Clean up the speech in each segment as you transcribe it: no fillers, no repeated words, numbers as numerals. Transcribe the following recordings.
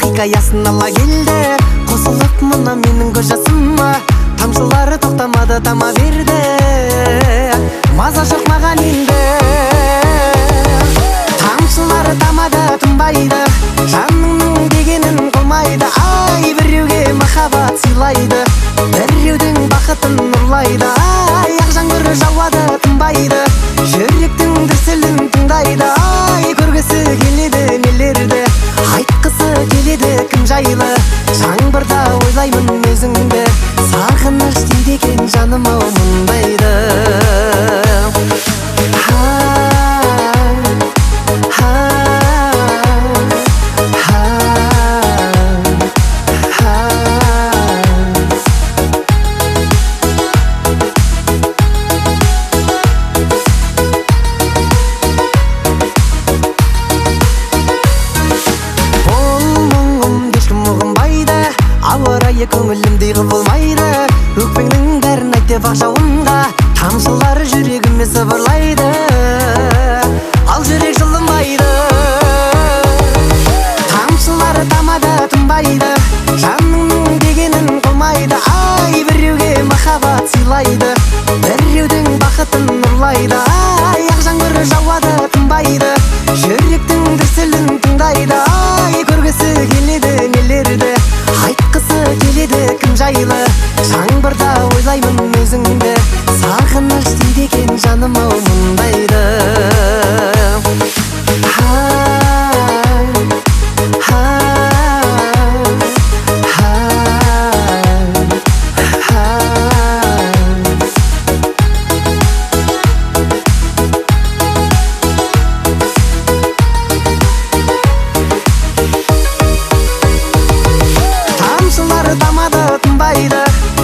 Хикаясын ала келді, қосылып мына менің көз жасыма. Тамшылары тоқтамады, тама берді, маза жоқ маған енді. Тамшылары тамады, тынбайды, жаныңның дегенін қылмайды. Ай, біреуге махаббат сыйлайды, біреудің бақытын нұрлайды. Ай, ақ жаңбыр жауады, тынбайды, жүректің дүрсілін тыңдайды. Ай, көргісі келеді нелерді, айтқысы келеді кім жайлы. Жаңбырда ойлаймын өзіңді, сағыныш дейді екен жаным ау мұндайды. Көңілімдей құбылмайды, өкпеңнің бәрін айт деп ақ жауынға. Тамшылары жүрегіме сыбырлайды, ал жүрек жылынбайды. Тамшылары тамады, тынбайды, жаныңның дегенін қылмайды. Ай, біреуге махаббат сыйлайды, біреудің бақытын нұрлайды. Ай, ақ жаңбыр жауады, тынбайды, жүректің дүрсілін тыңдайды. Ай, көргісі келеді нелерді, айтқысы келеді кім жайлы. Жаңбырда ойлаймын өзіңді, сағыныш дейді екен жаным ау мұндайды.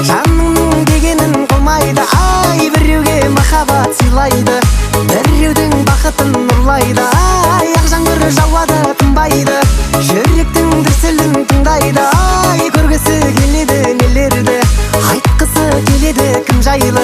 Жаныңның дегенін қылмайды. Ай, біреуге махаббат сыйлайды, біреудің бақытын нұрлайды. Ай, ақ жаңбыр жауады, тынбайды, жүректің дүрсілін тыңдайды. Ай, көргісі келеді нелерді, айтқысы келеді кім жайлы.